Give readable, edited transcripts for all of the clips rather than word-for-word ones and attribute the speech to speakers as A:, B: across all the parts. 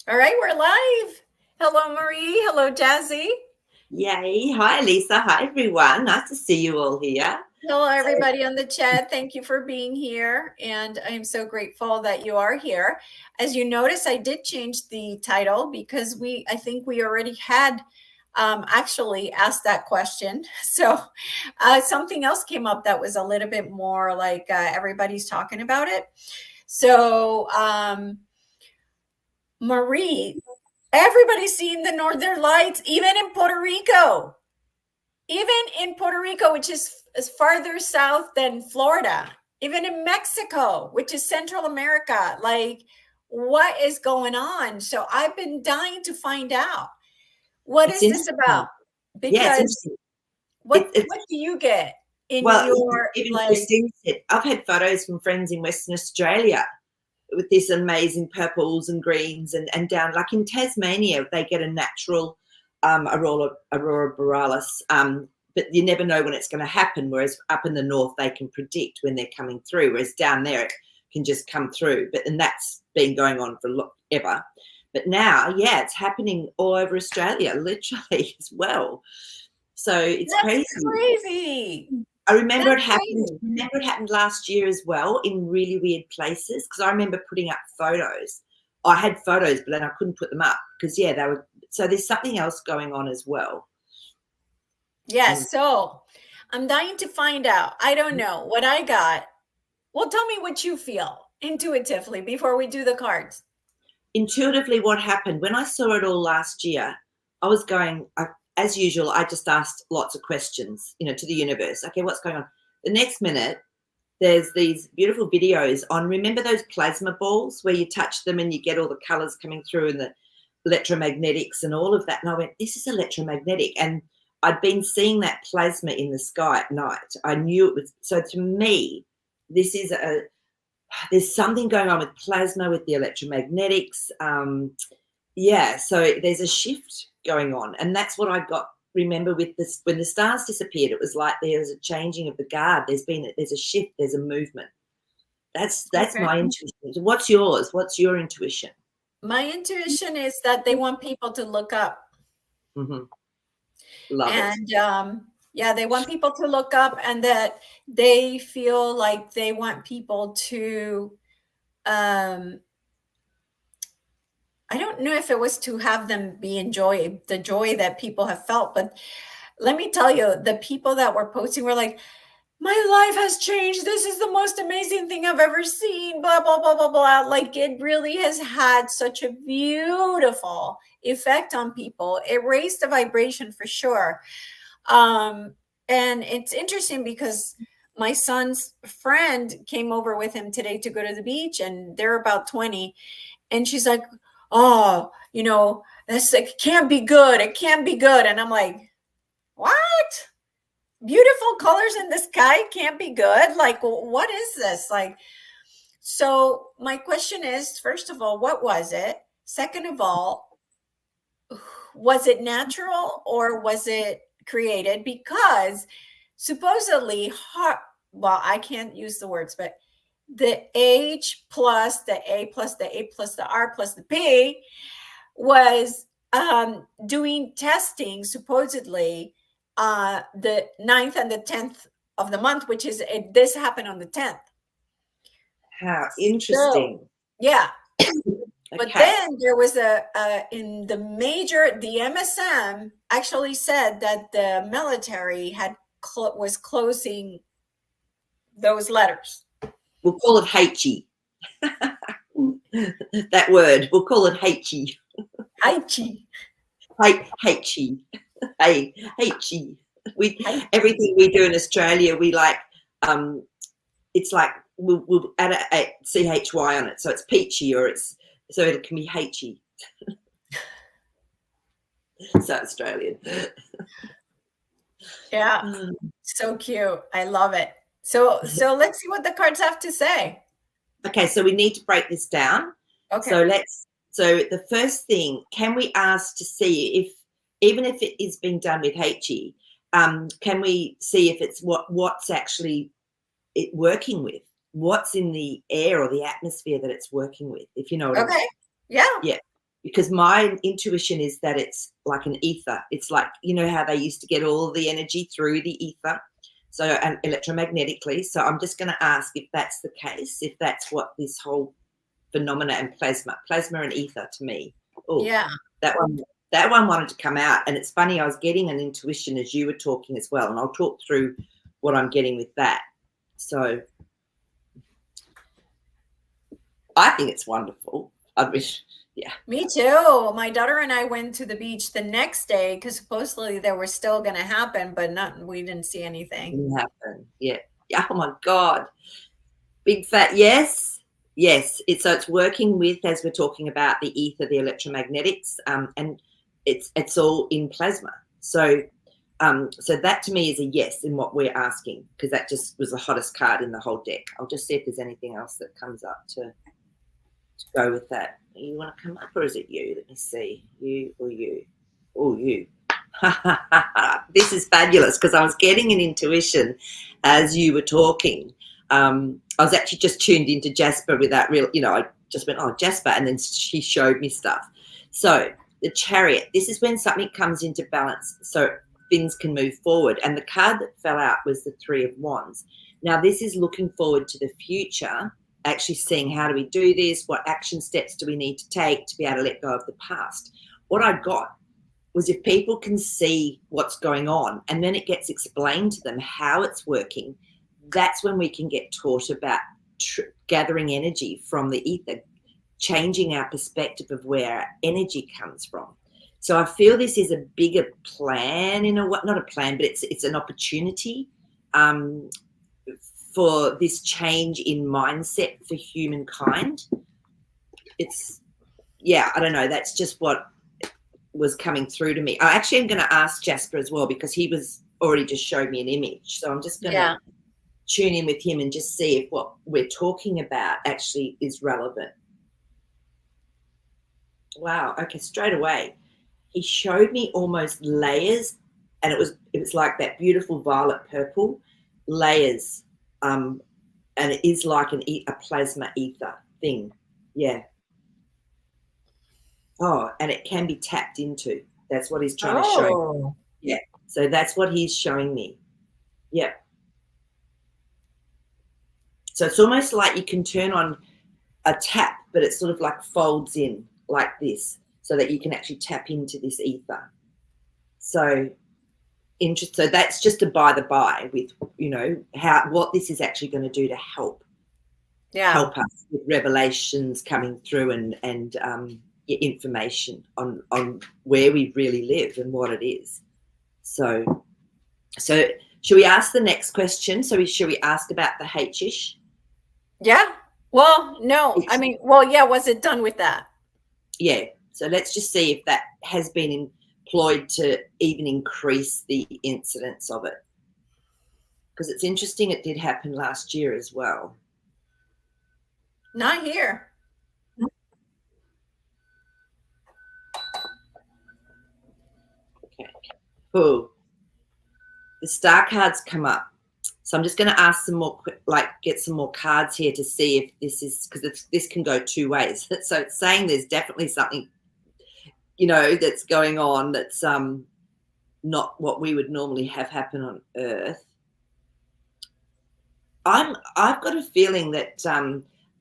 A: All right, we're live. Hello, Maree. Hello, Jazzy.
B: Yay. Hi, Lisa. Hi, everyone. Nice to see you all here.
A: Hello,
B: So,
A: everybody on the chat. Thank you for being here. And I'm so grateful that you are here. As you notice, I did change the title because I think we already had actually asked that question. So something else came up that was a little bit more like everybody's talking about it. So, Maree, everybody's seeing the Northern Lights, even in Puerto Rico. Even in Puerto Rico, which is farther south than Florida, even in Mexico, which is Central America, like what is going on? So I've been dying to find out what
B: it's
A: is this
B: interesting.
A: about?
B: Yeah, it's
A: Because
B: interesting.
A: what
B: It's
A: do you get in
B: well,
A: your
B: even
A: like?
B: Christine said, I've had photos from friends in Western Australia with this amazing purples and greens, and down like in Tasmania, they get a natural Aurora Borealis. But you never know when it's going to happen. Whereas up in the north, they can predict when they're coming through. Whereas down there, it can just come through. And that's been going on for ever. But now, yeah, it's happening all over Australia, literally as well. So it's
A: That's
B: crazy.
A: crazy.
B: I remember it
A: That's
B: happened.
A: crazy.
B: Remember it happened last year as well in really weird places because I remember putting up photos. I had photos, but then I couldn't put them up because yeah, they were. So there's something else going on as well.
A: Yes. So I'm dying to find out. I don't know what I got. Well, tell me what you feel intuitively before we do the cards.
B: Intuitively, what happened when I saw it all last year, I was going, as usual, I just asked lots of questions, to the universe. Okay, what's going on? The next minute, there's these beautiful videos on, remember those plasma balls where you touch them and you get all the colors coming through and the electromagnetics and all of that. And I went, this is electromagnetic. And I'd been seeing that plasma in the sky at night. I knew it was. So to me, this is there's something going on with plasma, with the electromagnetics. Yeah, so there's a shift going on. And that's what I got. Remember with this, when the stars disappeared, it was like there's a changing of the guard. There's a shift, there's a movement. That's
A: Okay.
B: my intuition. So what's yours? What's your intuition?
A: My intuition is that they want people to look up.
B: Mm-hmm. Love it.
A: And yeah, they want people to look up and that they feel like they want people to, um, I don't know if it was to have them be enjoy the joy that people have felt, but let me tell you, the people that were posting were like, my life has changed. This is the most amazing thing I've ever seen. Blah, blah, blah, blah, blah. Like it really has had such a beautiful effect on people. It raised the vibration for sure. Um, and it's interesting because my son's friend came over with him today to go to the beach, and they're about 20. And she's like, oh, this it can't be good. It can't be good. And I'm like, what? Beautiful colors in the sky can't be good? Like, what is this? Like, so my question is, first of all, what was it? Second of all, was it natural or was it created? Because supposedly, well, I can't use the words, but the H plus the A plus the A plus the R plus the P was doing testing supposedly the 9th and the 10th of the month, which is this happened on the 10th.
B: How
A: So,
B: interesting.
A: yeah. But
B: Okay.
A: then there was in the MSM actually said that the military was closing those letters.
B: We'll call it H-E. That word. We'll call it H-E.
A: Aichi.
B: H-E. Hey, H-E.
A: Aichi.
B: Everything we do in Australia, we like, it's like we'll add a CHY on it. So it's peachy so it can be H-E. So Australian.
A: Yeah. So cute. I love it. So let's see what the cards have to say.
B: Okay, so we need to break this down.
A: Okay.
B: So the first thing, can we ask to see if, even if it is being done with HE, can we see if it's what's actually it working with? What's in the air or the atmosphere that it's working with, if you know what I mean?
A: Okay. Yeah.
B: Yeah. because my intuition is that it's like an ether. It's like, you know how they used to get all the energy through the ether, so, and electromagnetically. So I'm just going to ask if that's the case, if that's what this whole phenomena and plasma and ether to me. Oh,
A: Yeah.
B: that one wanted to come out. And it's funny, I was getting an intuition as you were talking as well, and I'll talk through what I'm getting with that. So I think it's wonderful. I wish, yeah.
A: Me too. My daughter and I went to the beach the next day because supposedly they were still going to happen, but we didn't see anything.
B: Didn't happen. Yeah. Oh my God. Big fat yes. Yes. So it's working with, as we're talking about, the ether, the electromagnetics, and it's all in plasma. So so that to me is a yes in what we're asking, because that just was the hottest card in the whole deck. I'll just see if there's anything else that comes up to go with that. You want to come up, or is it you? Let me see. You or you? Oh, you. This is fabulous, because I was getting an intuition as you were talking. I was actually just tuned into Jasper with that real, I just went, oh, Jasper, and then she showed me stuff. So the Chariot, this is when something comes into balance so things can move forward. And the card that fell out was the Three of Wands. Now, this is looking forward to the future, actually seeing how do we do this, what action steps do we need to take to be able to let go of the past. What I got was, if people can see what's going on and then it gets explained to them how it's working, that's when we can get taught about gathering energy from the ether, changing our perspective of where our energy comes from. So I feel this is a bigger plan, not a plan, but it's an opportunity for this change in mindset for humankind. It's, yeah, I don't know. That's just what was coming through to me. I actually am going to ask Jasper as well, because he was already just showed me an image. So I'm just going to tune in with him and just see if what we're talking about actually is relevant. Wow. Okay. Straight away, he showed me almost layers, and it was like that beautiful violet purple layers. And it is like a plasma ether thing. Yeah. Oh, and it can be tapped into. That's what he's trying to show me. Yeah. So that's what he's showing me. Yeah. So it's almost like you can turn on a tap, but it sort of like folds in like this, so that you can actually tap into this ether. So so that's just a by the by with, what this is actually going to do to help us with revelations coming through and information on where we really live and what it is. So should we ask the next question? Should we ask about the H-ish?
A: Yeah. Well, no. I mean, yeah, was it done with that?
B: Yeah. So let's just see if that has been employed to even increase the incidence of it. Because it's interesting, it did happen last year as well.
A: Not here.
B: Okay. Cool. The star cards come up. So I'm just going to ask some more, get some more cards here to see if this is, because this can go two ways. So it's saying there's definitely something, that's going on that's not what we would normally have happen on Earth. I've got a feeling that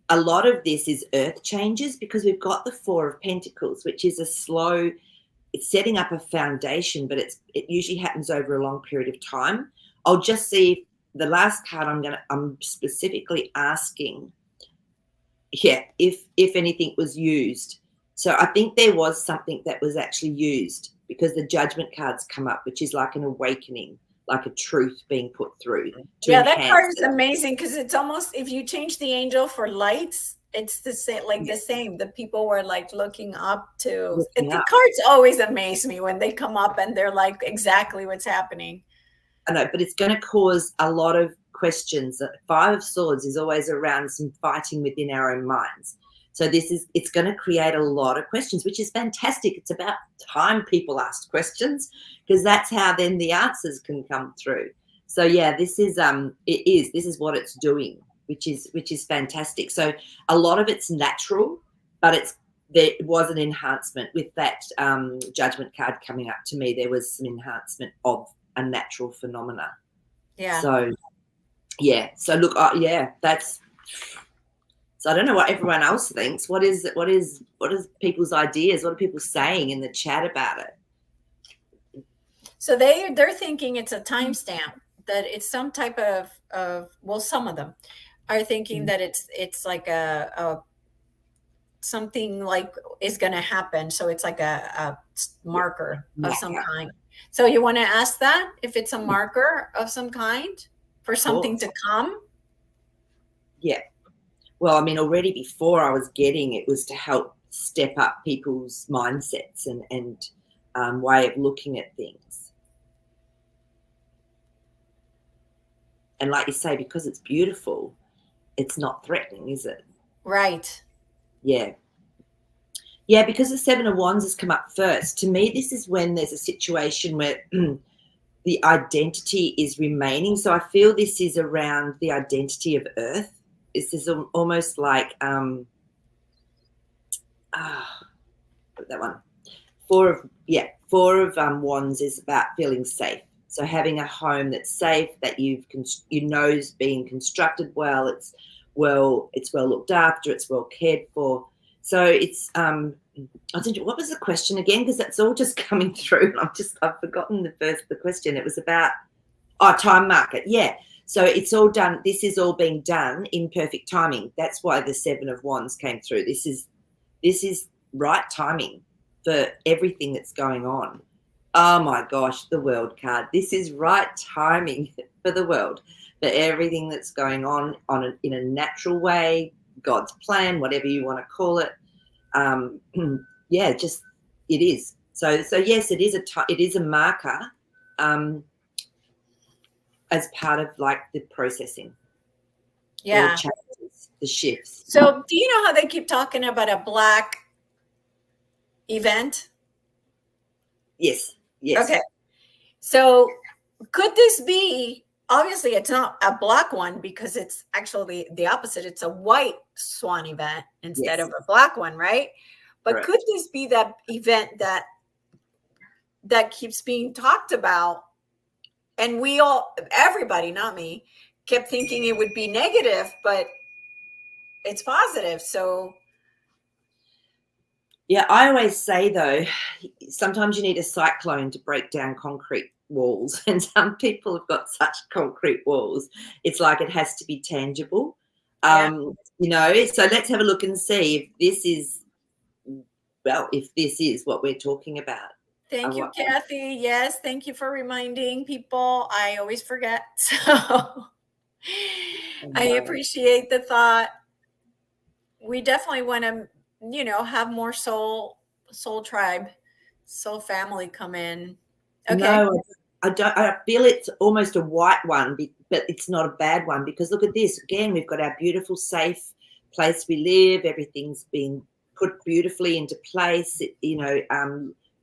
B: a lot of this is Earth changes, because we've got the Four of Pentacles, which is a slow, it's setting up a foundation, but it usually happens over a long period of time. I'll just see if the last card I'm specifically asking, if anything was used. So I think there was something that was actually used, because the Judgment cards come up, which is like an awakening, like a truth being put through.
A: That card is amazing, because it's almost, if you change the angel for lights, it's the same, the same. The people were like looking up to the cards. Always amaze me when they come up and they're like exactly what's happening.
B: I know, but it's going to cause a lot of questions. Five of Swords is always around some fighting within our own minds. So it's going to create a lot of questions, which is fantastic. It's about time people ask questions, because that's how then the answers can come through. So yeah, this is what it's doing, which is fantastic. So a lot of it's natural, but there was an enhancement with that judgment card coming up to me. There was some enhancement of a natural phenomena.
A: Yeah.
B: So, yeah. So look, that's. So I don't know what everyone else thinks. What is people's ideas? What are people saying in the chat about it?
A: So they're thinking it's a timestamp, that it's some type of well, some of them are thinking that it's like a something like is going to happen. So it's like a marker of some kind. So you want to ask that if it's a marker of some kind for something to come?
B: Yeah. Well, I mean, already before I was getting it was to help step up people's mindsets and way of looking at things. And like you say, because it's beautiful, it's not threatening, is it?
A: Right.
B: Yeah. Yeah, because the Seven of Wands has come up first. To me, this is when there's a situation where the identity is remaining. So I feel this is around the identity of Earth. This is almost like that one. Four of Wands is about feeling safe. So having a home that's safe, that you know is being constructed well. It's well looked after. It's well cared for. So it's what was the question again? Because that's all just coming through. I've forgotten the question. It was about time market. Yeah. So it's all done. This is all being done in perfect timing. That's why the Seven of Wands came through. This is right timing for everything that's going on. Oh my gosh, the World card. This is right timing for the world, for everything that's going on in a natural way, God's plan, whatever you want to call it. Just it is. So yes, it is a marker as part of like the processing.
A: Yeah.
B: The changes, the shifts.
A: So do you know how they keep talking about a black event?
B: Yes.
A: Okay. So could this be, obviously it's not a black one because it's actually the opposite. It's a white swan event instead of a black one, right? But correct. Could this be that event that keeps being talked about? And everybody, not me, kept thinking it would be negative, but it's positive. So
B: yeah, I always say though, sometimes you need a cyclone to break down concrete walls, and some people have got such concrete walls. It's like it has to be tangible, So let's have a look and see if this is what we're talking about.
A: Thank you, Kathy. Yes, thank you for reminding people. I always forget, so I appreciate the thought. We definitely want to, have more soul tribe, soul family come in. Okay.
B: No, I don't. I feel it's almost a white one, but it's not a bad one because look at this. Again, we've got our beautiful, safe place we live. Everything's been put beautifully into place.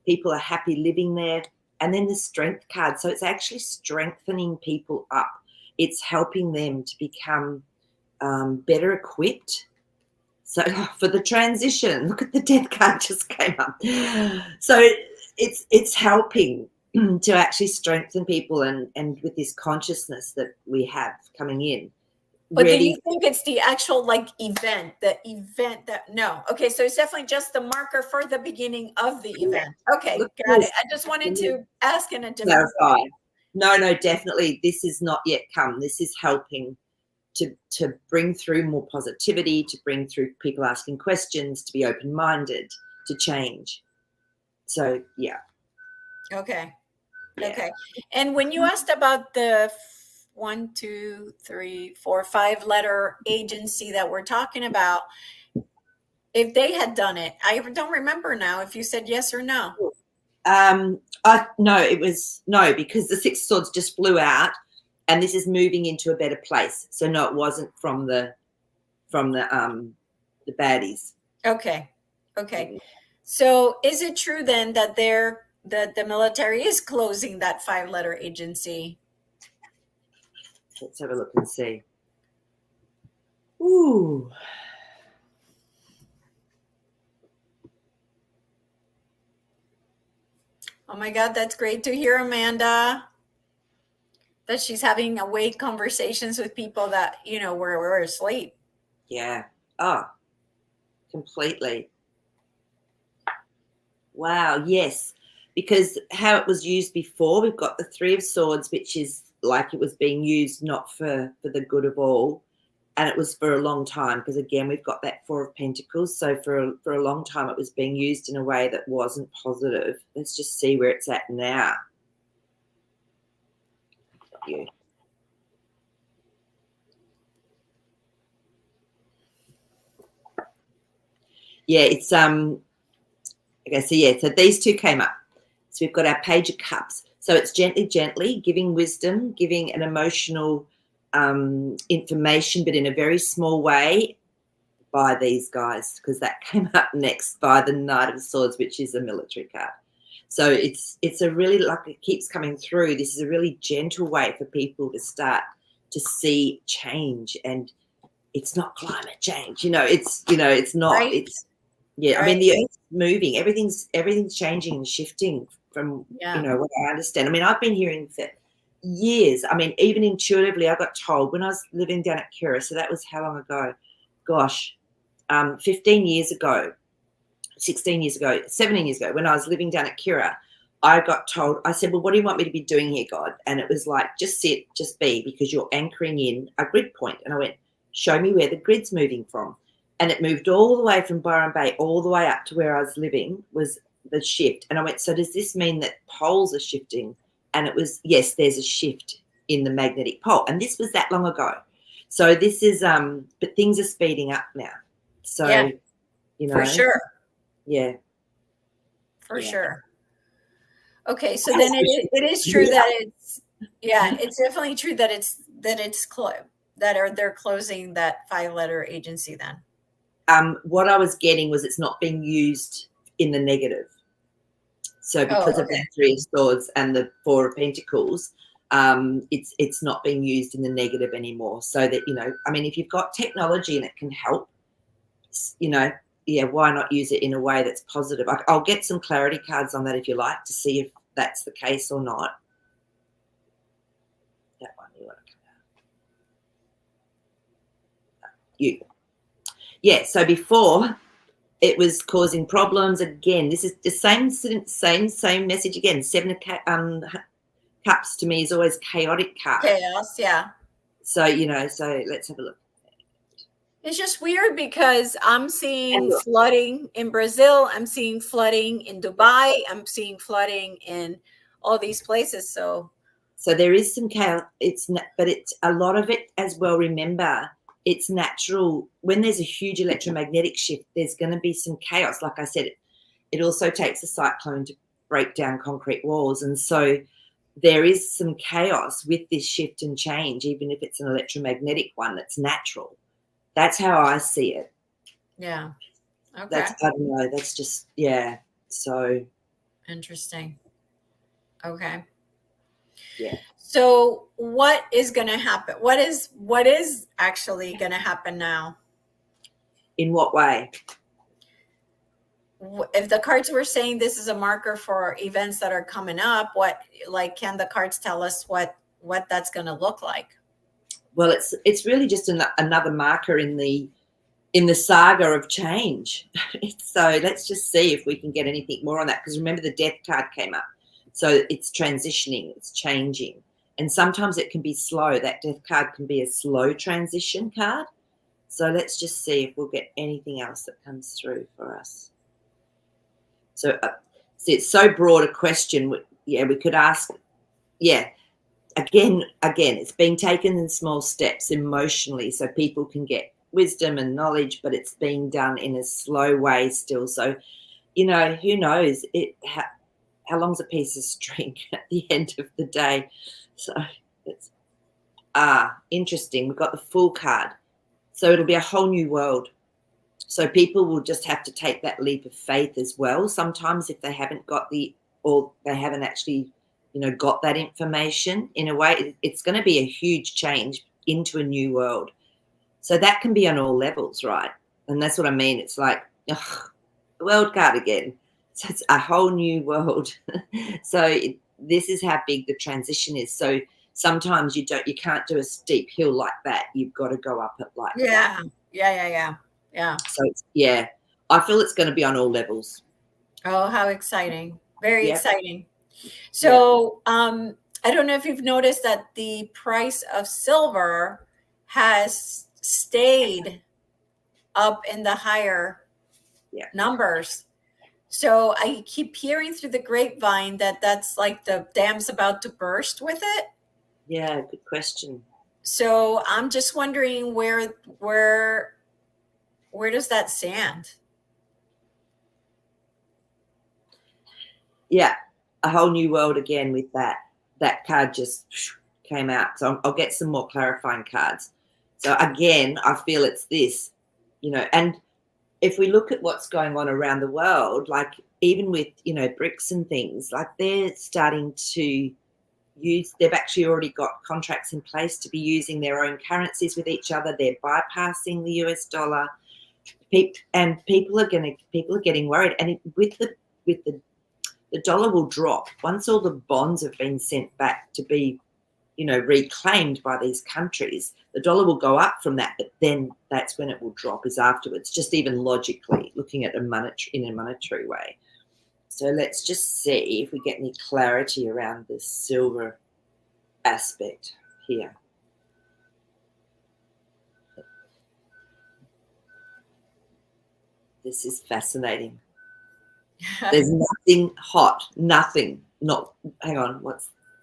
B: People are happy living there. And then the strength card. So it's actually strengthening people up. It's helping them to become better equipped. So for the transition, look at the death card just came up. So it's helping to actually strengthen people and with this consciousness that we have coming in.
A: But do you think it's the actual event, no. Okay, so it's definitely just the marker for the beginning of the event. Okay, got it. I just wanted to ask in a different way.
B: No, definitely. This is not yet come. This is helping to bring through more positivity, to bring through people asking questions, to be open-minded, to change. So, yeah.
A: Okay. Yeah. Okay. And when you asked about the 1, 2, 3, 4, 5-letter agency that we're talking about, if they had done it, I don't remember now if you said yes or no.
B: It was no, because the Six of Swords just flew out, and this is moving into a better place. So no, it wasn't from the baddies.
A: Okay. So is it true then that the military is closing that 5-letter agency?
B: Let's have a look and see. Ooh.
A: Oh my God, that's great to hear, Amanda. That she's having awake conversations with people that, were asleep.
B: Yeah. Oh, completely. Wow. Yes. Because how it was used before, we've got the Three of Swords, which is like it was being used not for the good of all. And it was for a long time, because again, we've got that Four of Pentacles. So for a long time, it was being used in a way that wasn't positive. Let's just see where it's at now. You. Yeah, it's okay, so these two came up. So we've got our Page of Cups. So it's gently giving wisdom, giving an emotional information, but in a very small way by these guys, because that came up next by the Knight of Swords, which is a military card. So it's a really, like it keeps coming through, this is a really gentle way for people to start to see change. And it's not climate change, it's not,
A: Right?
B: it's, yeah, I
A: Right.
B: mean, the earth's moving, everything's changing and shifting from,
A: Yeah.
B: what I understand. I mean, I've been hearing for years. I mean, even intuitively, I got told when I was living down at Kira, so that was how long ago? Gosh, 15 years ago, 16 years ago, 17 years ago, when I was living down at Kira, I got told, I said, well, what do you want me to be doing here, God? And it was like, just sit, just be, because you're anchoring in a grid point. And I went, show me where the grid's moving from. And it moved all the way from Byron Bay all the way up to where I was living was the shift. And I went, so does this mean that poles are shifting? And it was, yes, there's a shift in the magnetic pole. And this was that long ago. So this is, but things are speeding up now. So,
A: Yeah, for sure.
B: Yeah.
A: For
B: Yeah.
A: sure. Okay, so then it is true that it's definitely true that they're closing that 5-letter agency then.
B: What I was getting was it's not being used in the negative. So because of the Three of Swords and the Four of Pentacles, it's not being used in the negative anymore. So that, I mean, if you've got technology and it can help, why not use it in a way that's positive? I'll get some clarity cards on that if you like, to see if that's the case or not. That one you want to come out. You. Yeah, so before it was causing problems. Again, this is the same message again. Seven of Cups to me is always chaotic card.
A: Chaos, yeah.
B: So, so let's have a look.
A: It's just weird because I'm seeing flooding in Brazil. I'm seeing flooding in Dubai. I'm seeing flooding in all these places. So
B: there is some chaos. But it's a lot of it as well. Remember, it's natural. When there's a huge electromagnetic shift, there's going to be some chaos. Like I said, it also takes a cyclone to break down concrete walls. And so there is some chaos with this shift and change, even if it's an electromagnetic one that's natural. That's how I see it.
A: Yeah. Okay.
B: I don't know. That's just, yeah. So
A: interesting. Okay.
B: Yeah.
A: So what is going to happen? What is actually going to happen now?
B: In what way?
A: If the cards were saying this is a marker for events that are coming up, can the cards tell us what that's going to look like?
B: Well, it's really just another marker in the saga of change. So let's just see if we can get anything more on that, because remember the Death card came up. So it's transitioning, it's changing. And sometimes it can be slow. That Death card can be a slow transition card. So let's just see if we'll get anything else that comes through for us. So see, it's so broad a question. Yeah, we could ask, again, it's being taken in small steps emotionally so people can get wisdom and knowledge, but it's being done in a slow way still. So, who knows how long's a piece of string at the end of the day. So it's interesting. We've got the Fool card. So it'll be a whole new world. So people will just have to take that leap of faith as well. Sometimes if they haven't got or they haven't actually, got that information in a way, it's going to be a huge change into a new world. So that can be on all levels, right? And that's what I mean. It's like, the World card again. So it's a whole new world. So this is how big the transition is. So sometimes you can't do a steep hill like that. You've got to go up it like that.
A: Yeah.
B: So yeah, I feel it's going to be on all levels.
A: Oh, how exciting. Very
B: Yep.
A: exciting.
B: Yep.
A: So, I don't know if you've noticed that the price of silver has stayed up in the higher numbers. So I keep hearing through the grapevine that that's like the dam's about to burst with it.
B: Yeah, good question.
A: So I'm just wondering where does that stand?
B: Yeah, a whole new world again with that. That card just came out. So I'll get some more clarifying cards. So again, I feel it's this, and if we look at what's going on around the world, like even with, BRICS and things, like they're starting to they've actually already got contracts in place to be using their own currencies with each other. They're bypassing the US dollar. And people are getting worried. And with the dollar will drop once all the bonds have been sent back to be, reclaimed by these countries. The dollar will go up from that, but then that's when it will drop, is afterwards, just even logically looking at in a monetary way. So let's just see if we get any clarity around the silver aspect here. This is fascinating. There's nothing hot, nothing. Not, hang on,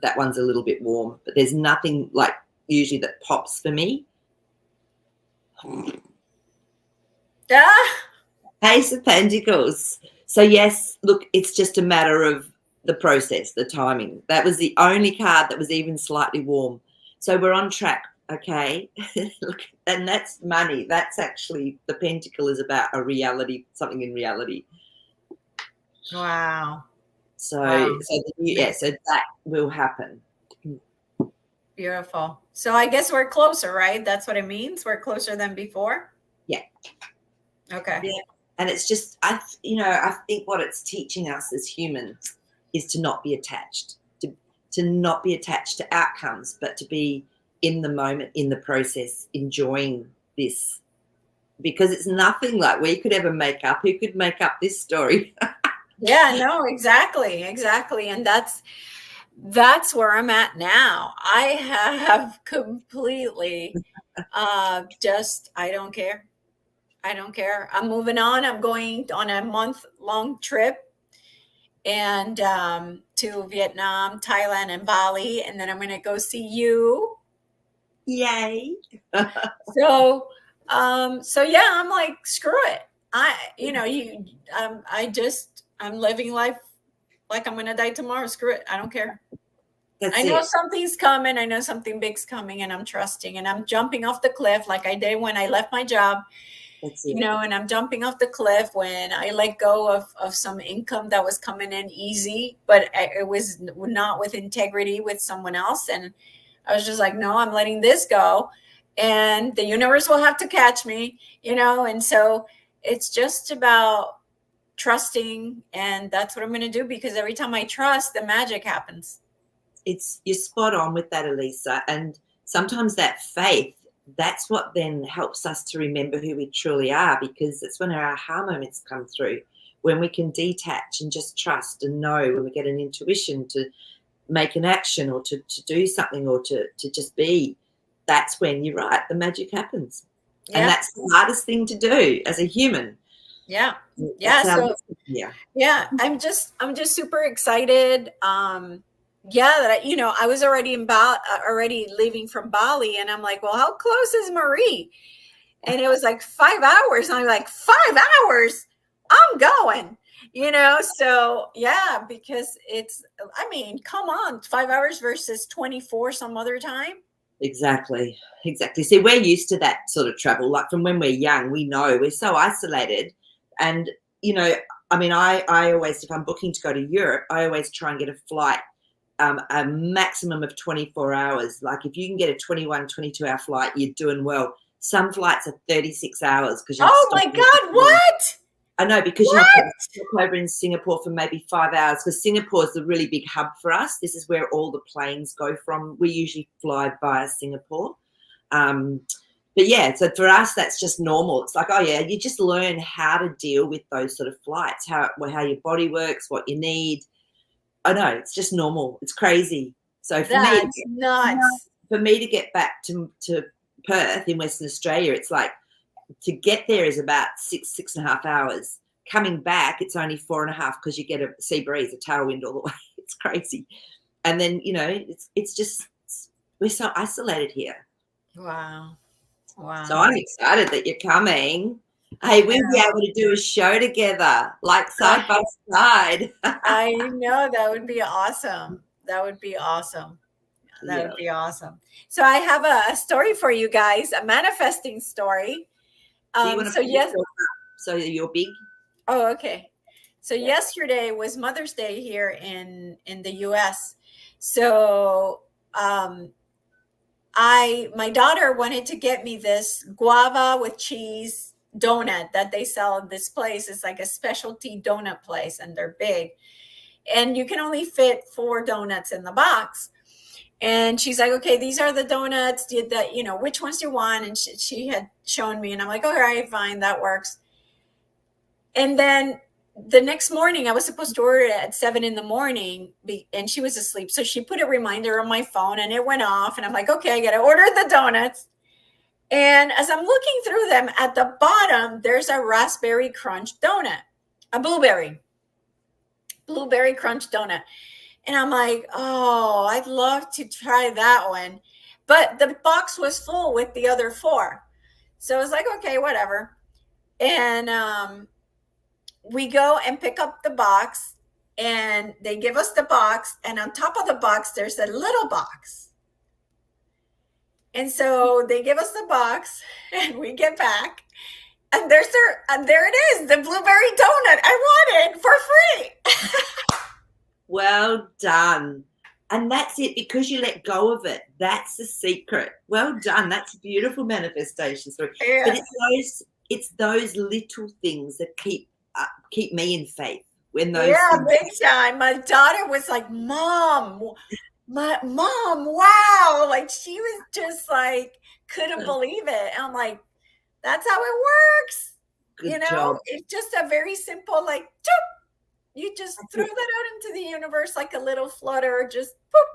B: that one's a little bit warm, but there's nothing like usually that pops for me. Ace of Pentacles. So yes, look, it's just a matter of the process, the timing. That was the only card that was even slightly warm. So we're on track, okay? Look, and that's money. That's actually, the pentacle is about a reality, something in reality.
A: Wow.
B: So that will happen.
A: Beautiful. So I guess we're closer, right? That's what it means. We're closer than before.
B: Yeah.
A: Okay.
B: Yeah. And it's just, I think what it's teaching us as humans is to not be attached, to not be attached to outcomes, but to be in the moment, in the process, enjoying this, because it's nothing like we could ever make up. Who could make up this story?
A: Yeah, no, exactly. And that's where I'm at now. I have completely just, I don't care. I'm moving on. I'm going on a month-long trip and to Vietnam, Thailand, and Bali, and then I'm going to go see you.
B: Yay!
A: So yeah, I'm like, screw it. I'm living life like I'm going to die tomorrow. Screw it. I don't care. I know something's coming. I know something big's coming, and I'm trusting, and I'm jumping off the cliff like I did when I left my job. And I'm jumping off the cliff when I let go of some income that was coming in easy, but it was not with integrity with someone else. And I was just like, no, I'm letting this go. And the universe will have to catch me, and so it's just about trusting. And that's what I'm going to do, because every time I trust, the magic happens.
B: You're spot on with that, Elisa. And sometimes that faith, that's what then helps us to remember who we truly are, because it's when our aha moments come through, when we can detach and just trust and know, when we get an intuition to make an action or to do something or to just be. That's when, you're right, the magic happens. Yeah. And that's the hardest thing to do as a human.
A: Yeah. I'm just super excited. That I was already leaving from Bali, and I'm like, well, how close is Maree? And it was like 5 hours, and I'm like, 5 hours? I'm going. So yeah, because come on, 5 hours versus 24 some other time.
B: Exactly. See, we're used to that sort of travel. Like from when we're young, we know we're so isolated. And, I always, if I'm booking to go to Europe, I always try and get a flight, a maximum of 24 hours. Like if you can get a 21, 22-hour flight, you're doing well. Some flights are 36 hours.
A: Oh my God, what?
B: I know, because you have
A: What?
B: to walk over in Singapore for maybe 5 hours, because Singapore is the really big hub for us. This is where all the planes go from. We usually fly via Singapore. But yeah, so for us, that's just normal. It's like, oh yeah, you just learn how to deal with those sort of flights, how your body works, what you need. I know, it's just normal. It's crazy. So for me,
A: That's nuts.
B: to get back to Perth in Western Australia, it's like, to get there is about 6.5 hours. Coming back, it's only 4.5, because you get a sea breeze, a tailwind all the way. It's crazy. And then, it's just, we're so isolated here.
A: Wow.
B: So I'm excited that you're coming. Hey, we'll be able to do a show together, like side by side.
A: I know, that would be awesome. That would be awesome. That would be awesome. So I have a story for you guys, a manifesting story.
B: Do you want to so you're big?
A: Oh, okay. So yesterday was Mother's Day here in the US. So my daughter wanted to get me this guava with cheese donut that they sell in this place. It's like a specialty donut place, and they're big. And you can only fit 4 donuts in the box. And she's like, okay, these are the donuts. Which ones do you want? And she had shown me, and I'm like, all right, fine, that works. And then the next morning, I was supposed to order it at 7 a.m, and she was asleep. So she put a reminder on my phone, and it went off. And I'm like, okay, I got to order the donuts. And as I'm looking through them, at the bottom, there's a raspberry crunch donut, a blueberry crunch donut. And I'm like, oh, I'd love to try that one. But the box was full with the other 4. So I was like, okay, whatever. And we go and pick up the box, and they give us the box. And on top of the box, there's a little box. And so they give us the box, and we get back. And there it is, the blueberry donut I wanted for free.
B: Well done. And that's it, because you let go of it. That's the secret. Well done. That's a beautiful manifestation story.
A: Yeah.
B: But it's those little things that keep me in faith. When those
A: big time. My daughter was like, Mom, wow. Like, she was just like, couldn't believe it. And I'm like, that's how it works.
B: Good job.
A: It's just a very simple, like, choop. You just throw that out into the universe like a little flutter, just poop.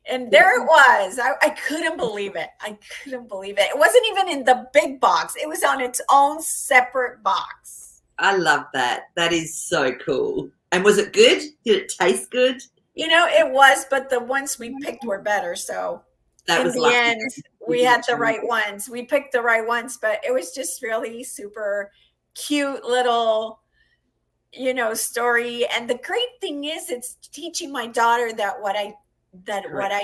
A: And there it was. I couldn't believe it. It wasn't even in the big box. It was on its own separate box.
B: I love that. That is so cool. And was it good? Did it taste good?
A: It was, but the ones we picked were better. So in the end, we had the right ones. We picked the right ones, but it was just really super cute little story. And the great thing is, it's teaching my daughter that what I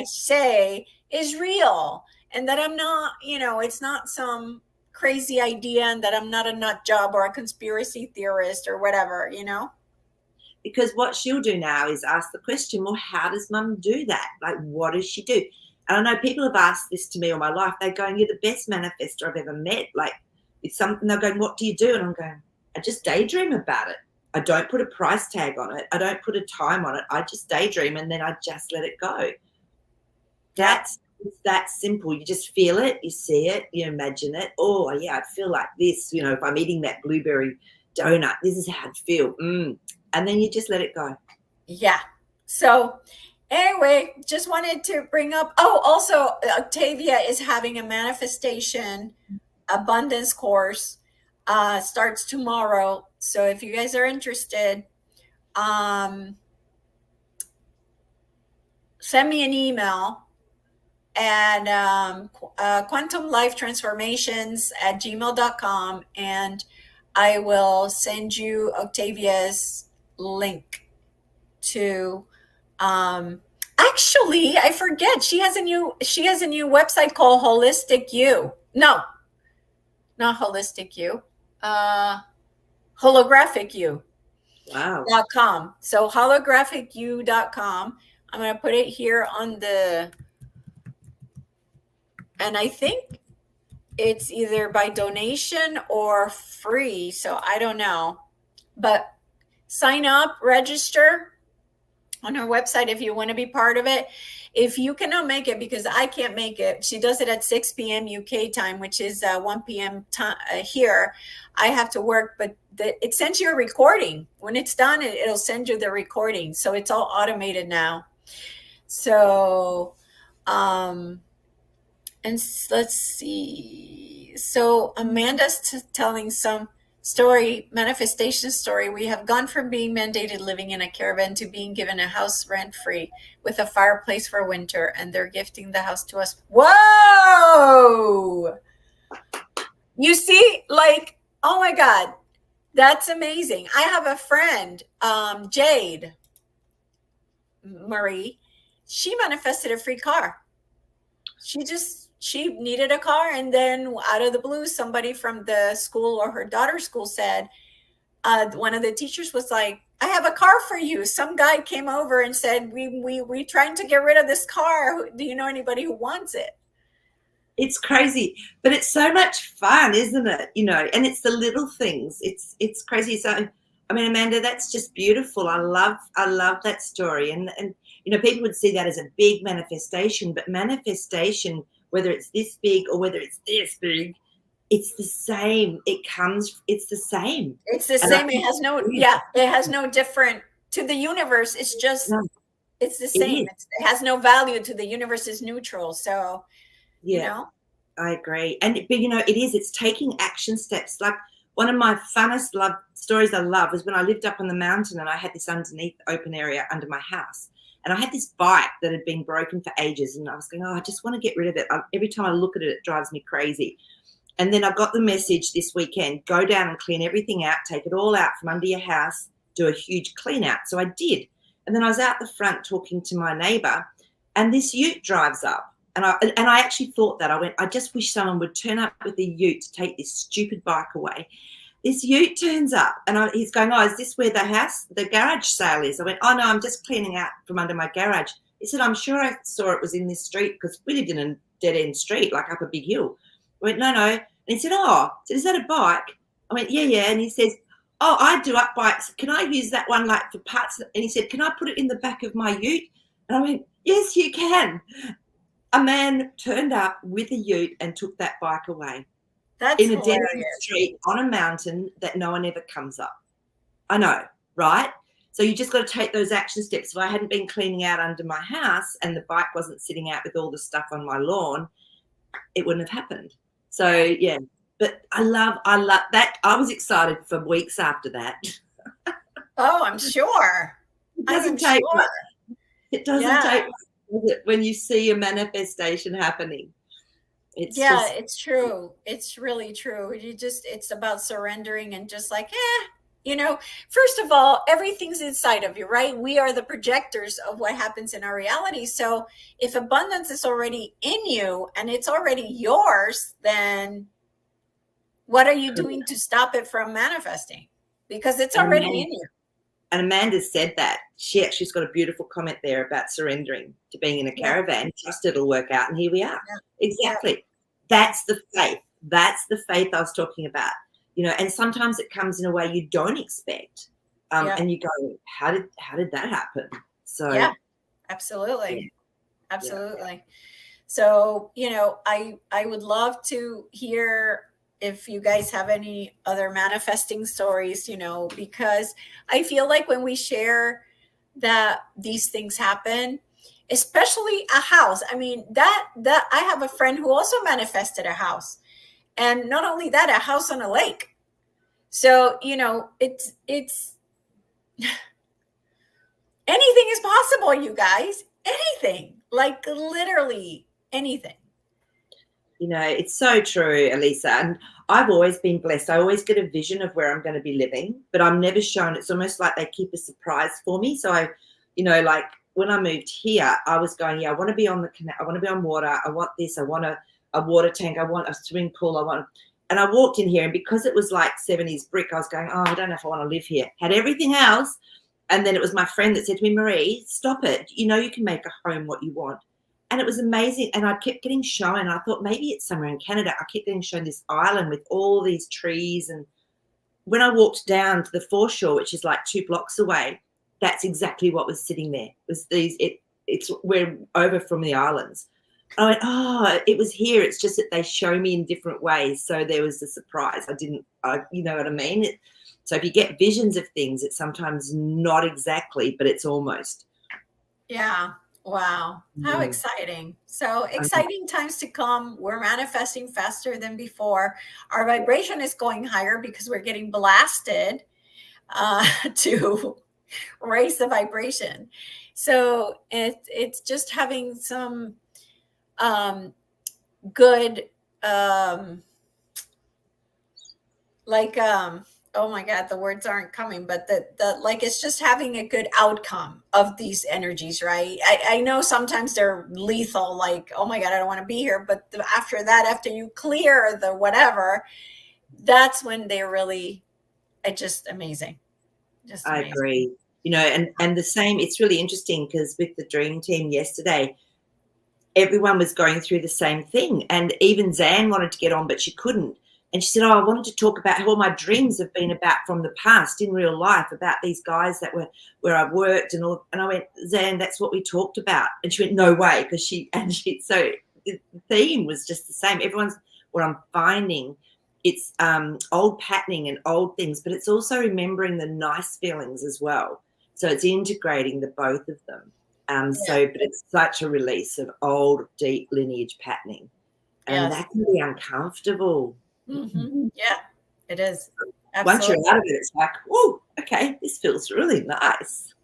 A: say is real, and that I'm not, it's not some crazy idea, and that I'm not a nut job or a conspiracy theorist or whatever,
B: Because what she'll do now is ask the question, well, how does Mum do that? Like, what does she do? And I know people have asked this to me all my life. They're going, you're the best manifestor I've ever met. Like, it's something. They're going, what do you do? And I'm going, I just daydream about it. I don't put a price tag on it. I don't put a time on it. I just daydream, and then I just let it go. It's that simple. You just feel it, you see it, you imagine it. Oh, yeah, I feel like this. If I'm eating that blueberry donut, this is how I'd feel. And then you just let it go.
A: Yeah. So anyway, just wanted to bring up. Oh, also, Octavia is having a manifestation abundance course. Starts tomorrow. So if you guys are interested, send me an email at quantumlifetransformations@gmail.com, and I will send you Octavia's link to actually, I forget, she has a new website called Holistic You. No, not Holistic You. Holographic You.
B: Wow.
A: .com. So holographicU.com. I'm going to put it here on the, and I think it's either by donation or free. So I don't know, but sign up, register on her website if you want to be part of it. If you cannot make it, because I can't make it, she does it at 6 p.m. UK time, which is 1 p.m. time here. I have to work, but it sends you a recording. When it's done, it'll send you the recording. So it's all automated now. So, and let's see. So Amanda's telling some manifestation story. We have gone from being mandated living in a caravan to being given a house rent free with a fireplace for winter, and they're gifting the house to us. Whoa! You see, like, oh my God, that's amazing. I have a friend, Jade Maree. She manifested a free car. She needed a car, and then out of the blue, somebody from the school or her daughter's school said, one of the teachers was like, I have a car for you. Some guy came over and said, we trying to get rid of this car. Do you know anybody who wants it?
B: It's crazy, but it's so much fun, isn't it? You know, and it's the little things. It's crazy. So, I mean, Amanda, that's just beautiful. I love that story. And you know, people would see that as a big manifestation, but manifestation, whether it's this big or whether it's this big, it's the same. It's the same.
A: It's the same. It has no different to the universe. It's just, it's the same. It has no value to the universe. Is neutral. So,
B: yeah, you know? I agree. But you know, it's taking action steps. Like one of my funnest stories I love is when I lived up on the mountain and I had this underneath open area under my house. And I had this bike that had been broken for ages, and I was going, I just want to get rid of it. Every time I look at it, it drives me crazy. And then I got the message this weekend, go down and clean everything out, take it all out from under your house, do a huge clean out. So I did. And then I was out the front talking to my neighbour, and this ute drives up. And I actually thought that. I went, I just wish someone would turn up with a ute to take this stupid bike away. This ute turns up, and he's going, is this where the garage sale is? I went, no, I'm just cleaning out from under my garage. He said, I'm sure I saw it was in this street, because we lived in a dead-end street, like up a big hill. I went, no. And he said, is that a bike? I went, yeah. And he says, I do up bikes. Can I use that one like for parts? And he said, can I put it in the back of my ute? And I went, yes, you can. A man turned up with a ute and took that bike away.
A: That's
B: in a dead street on a mountain that no one ever comes up. I know, right? So you just got to take those action steps. If I hadn't been cleaning out under my house and the bike wasn't sitting out with all the stuff on my lawn, it wouldn't have happened. So yeah, but I love that. I was excited for weeks after that.
A: Oh, I'm sure.
B: It doesn't take much. It doesn't take much, does it, when you see a manifestation happening.
A: It's true. It's really true. It's about surrendering and just like, you know, first of all, everything's inside of you, right? We are the projectors of what happens in our reality. So if abundance is already in you and it's already yours, then what are you doing to stop it from manifesting? Because it's already in you.
B: And Amanda said that. She's got a beautiful comment there about surrendering to being in a caravan. Trust it'll work out, and here we are. Yeah. Exactly. Yeah. That's the faith. That's the faith I was talking about. You know, and sometimes it comes in a way you don't expect. And you go, how did that happen? So
A: yeah, absolutely. Yeah. Absolutely. Yeah. So, you know, I would love to hear if you guys have any other manifesting stories, you know, because I feel like when we share that these things happen, especially a house. I mean, that I have a friend who also manifested a house, and not only that, a house on a lake. So, you know, it's anything is possible, you guys. Anything, like literally anything.
B: You know, it's so true, Elisa. And I've always been blessed. I always get a vision of where I'm going to be living, but I'm never shown. It's almost like they keep a surprise for me. So I, you know, like when I moved here, I was going, I want to be on the canal. I want to be on water. I want this. I want a water tank. I want a swimming pool. And I walked in here, and because it was like 70s brick, I was going, I don't know if I want to live here. Had everything else. And then it was my friend that said to me, Maree, stop it. You know, you can make a home what you want. And it was amazing. And I kept getting shown, I thought maybe it's somewhere in Canada. I kept getting shown this island with all these trees. And when I walked down to the foreshore, which is like 2 blocks away, that's exactly what was sitting there. It was we're over from the islands. I went, oh, it was here. It's just that they show me in different ways. So there was a surprise. You know what I mean? So if you get visions of things, it's sometimes not exactly, but it's almost.
A: Yeah. Wow. How exciting. So exciting times to come. We're manifesting faster than before. Our vibration is going higher because we're getting blasted to raise the vibration. So it's just having some good oh my god, the words aren't coming, but the like, it's just having a good outcome of these energies, right? I know sometimes they're lethal, like, oh my god, I don't want to be here, but after that, after you clear the whatever, that's when they're really just amazing. Just
B: I
A: amazing.
B: agree. You know, and the same, it's really interesting because with the dream team yesterday, everyone was going through the same thing. And even Zan wanted to get on, but she couldn't. And she said, oh, I wanted to talk about how all my dreams have been about from the past in real life, about these guys that were where I worked and all. And I went, Zan, that's what we talked about. And she went, no way. So the theme was just the same. What I'm finding, it's old patterning and old things, but it's also remembering the nice feelings as well. So it's integrating the both of them. But it's such a release of old, deep lineage patterning. And that can be uncomfortable.
A: Mm-hmm. Yeah, it is. Absolutely.
B: Once you're out of it, it's like, oh, okay, this feels really nice.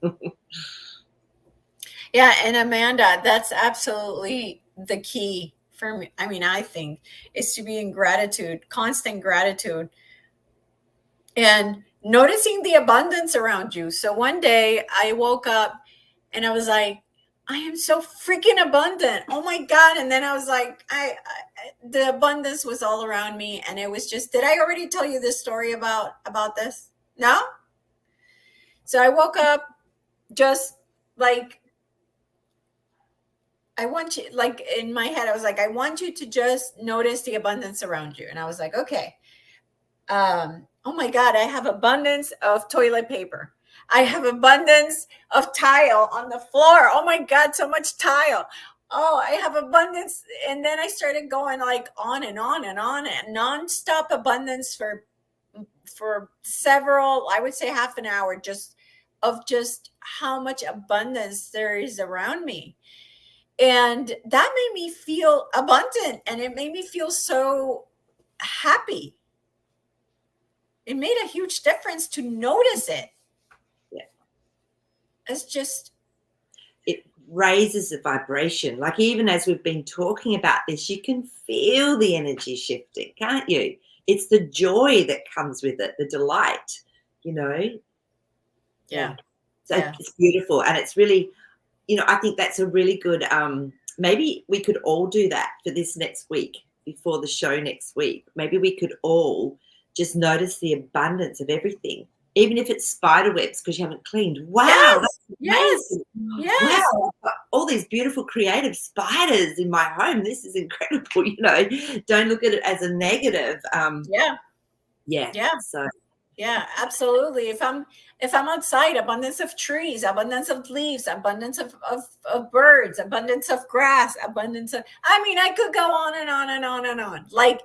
A: Yeah, and Amanda, that's absolutely the key for me. I mean, I think is to be in gratitude, constant gratitude, and noticing the abundance around you. So one day I woke up and I was like, I am so freaking abundant. Oh my God. And then I was like, the abundance was all around me. And it was just, did I already tell you this story about this? No? So I woke up just like, I want you, like in my head, I was like, I want you to just notice the abundance around you. And I was like, okay. Oh my God, I have abundance of toilet paper. I have abundance of tile on the floor. Oh my God, so much tile. Oh, I have abundance. And then I started going like on and on and on, and nonstop abundance for several, I would say half an hour, just how much abundance there is around me. And that made me feel abundant, and it made me feel so happy. It made a huge difference to notice it.
B: Yeah.
A: It's just,
B: it raises the vibration. Like even as we've been talking about this, you can feel the energy shifting, can't you? It's the joy that comes with it, the delight, you know?
A: Yeah.
B: So it's beautiful. And it's really, you know, I think that's a really good, maybe we could all do that for this next week, before the show next week. Maybe we could all just notice the abundance of everything, even if it's spider webs because you haven't cleaned. Wow, that's amazing. Wow, I've got all these beautiful creative spiders in my home. This is incredible. You know, don't look at it as a negative. So
A: yeah, absolutely. If I'm outside, abundance of trees, abundance of leaves, abundance of birds, abundance of grass, abundance of, I mean, I could go on and on and on and on. Like,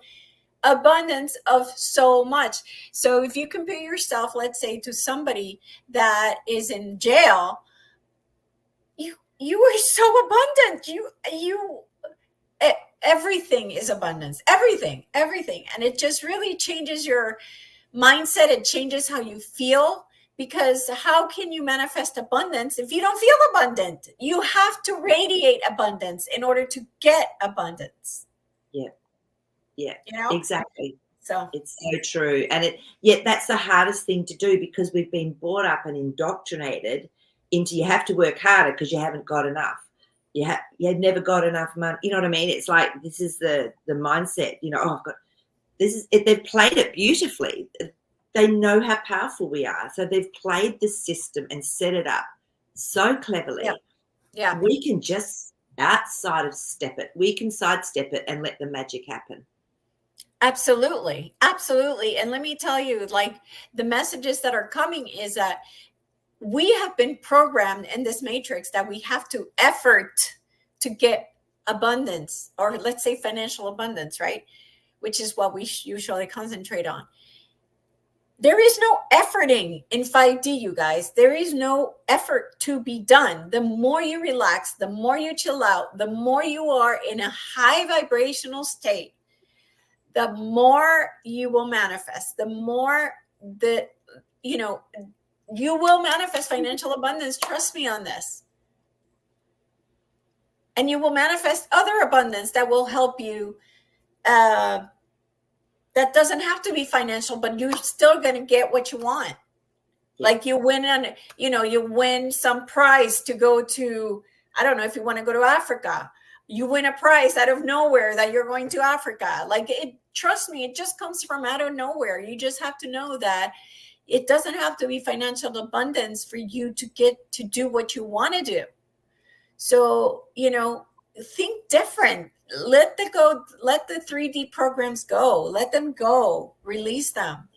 A: abundance of so much. So if you compare yourself, let's say, to somebody that is in jail, you are so abundant. Everything is abundance. Everything. And it just really changes your mindset. It changes how you feel, because how can you manifest abundance if you don't feel abundant? You have to radiate abundance in order to get abundance.
B: Yeah,
A: you know,
B: exactly.
A: So
B: it's so true. And that's the hardest thing to do, because we've been brought up and indoctrinated into, you have to work harder because you haven't got enough. You had never got enough money. You know what I mean? It's like, this is the mindset, you know, I've got, this is it. They've played it beautifully. They know how powerful we are. So they've played the system and set it up so cleverly.
A: Yeah.
B: We can just outside of step it. We can sidestep it and let the magic happen.
A: Absolutely. Absolutely. And let me tell you, like, the messages that are coming is that we have been programmed in this matrix that we have to effort to get abundance, or let's say financial abundance, right? Which is what we usually concentrate on. There is no efforting in 5D, you guys. There is no effort to be done. The more you relax, the more you chill out, the more you are in a high vibrational state, the more you will manifest, the more that, you know, you will manifest financial abundance. Trust me on this. And you will manifest other abundance that will help you. That doesn't have to be financial, but you're still going to get what you want. Yeah. Like you win you win some prize to go to, I don't know, if you want to go to Africa, you win a prize out of nowhere that you're going to Africa. Like, trust me, it just comes from out of nowhere. You just have to know that it doesn't have to be financial abundance for you to get to do what you want to do. So, think different. Let the 3D programs go. Let them go. Release them.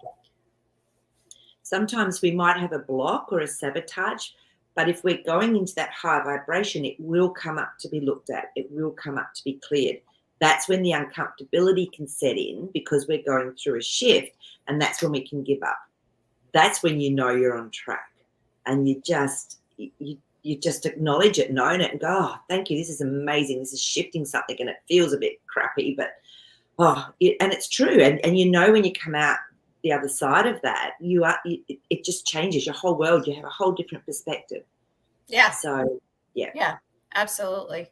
B: Sometimes we might have a block or a sabotage, but if we're going into that high vibration, it will come up to be looked at. It will come up to be cleared. That's when the uncomfortability can set in, because we're going through a shift, and that's when we can give up. That's when you know you're on track, and you just acknowledge it, know it, and go, oh, thank you, this is amazing. This is shifting something, and it feels a bit crappy, but and it's true. And when you come out the other side of that, it just changes your whole world. You have a whole different perspective.
A: Yeah.
B: So
A: yeah, absolutely.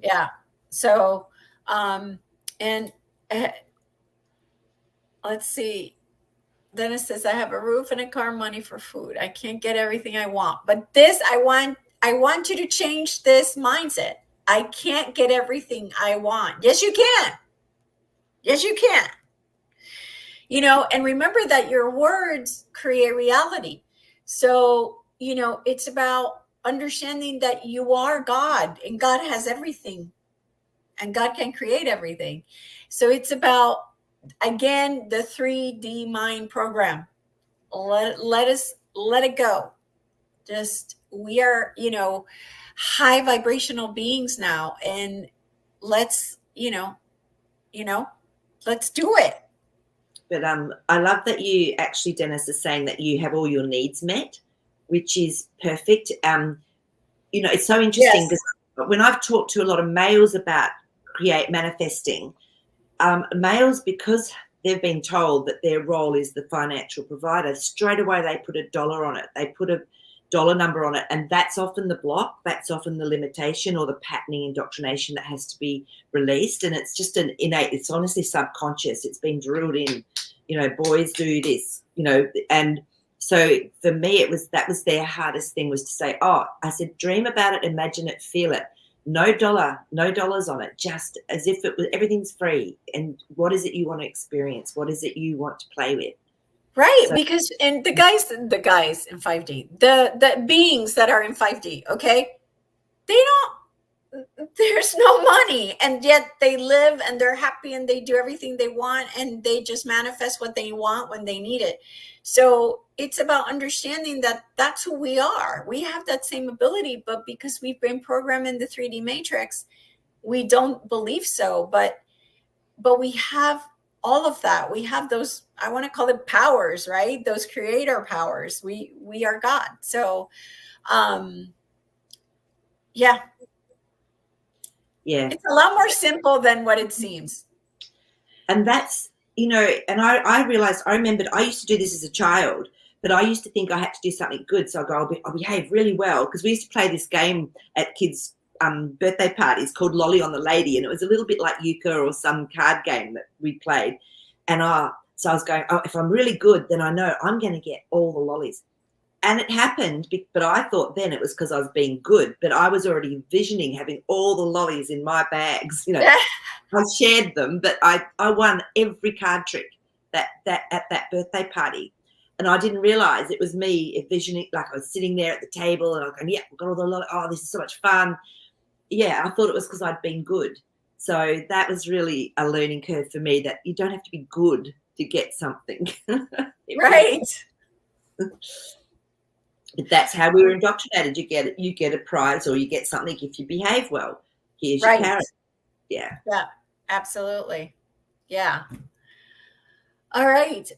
A: Yeah. So and let's see. Dennis says, I have a roof and a car, money for food. I can't get everything I want, but I want you to change this mindset. I can't get everything I want. Yes, you can. Yes, you can. And remember that your words create reality. So, it's about understanding that you are God, and God has everything, and God can create everything. So it's about, again, the 3D mind program. Let it go. Just, we are, high vibrational beings now, and let's do it.
B: But I love that you actually, Dennis, is saying that you have all your needs met, which is perfect. It's so interesting, because when I've talked to a lot of males about manifesting, males, because they've been told that their role is the financial provider, straight away they put a dollar on it. They put a dollar number on it, and that's often the block. That's often the limitation or the patterning indoctrination that has to be released. And it's just an innate, it's honestly subconscious. It's been drilled in, boys do this, and so for me, that was their hardest thing, was to say, I said, dream about it, imagine it, feel it. No dollars on it, just as if it was, everything's free. And what is it you want to experience? What is it you want to play with?
A: Right, because and the guys in 5D, the beings that are in 5D, okay, there's no money, and yet they live and they're happy and they do everything they want, and they just manifest what they want when they need it. So it's about understanding that that's who we are. We have that same ability, but because we've been programmed in the 3D matrix, we don't believe so. But we have all of that. We have those, I want to call it powers, right? Those creator powers. We are God. So yeah, it's a lot more simple than what it seems.
B: And that's, and I realized, I remembered I used to do this as a child, but I used to think I had to do something good. So I go, I'll behave really well, because we used to play this game at kids' birthday parties called Lolly on the Lady, and it was a little bit like euchre or some card game that we played. And so I was going, if I'm really good, then I know I'm going to get all the lollies. And it happened, but I thought then it was because I was being good, but I was already envisioning having all the lollies in my bags. I shared them, but I won every card trick that at that birthday party. And I didn't realize it was me envisioning, like I was sitting there at the table and I was going, yeah, I've got all the, oh, this is so much fun. Yeah, I thought it was because I'd been good. So that was really a learning curve for me, that you don't have to be good to get something.
A: Right.
B: But that's how we were indoctrinated. You get a prize or you get something if you behave well. Here's your
A: Right.
B: carrot. Yeah.
A: Yeah, absolutely. Yeah. All right.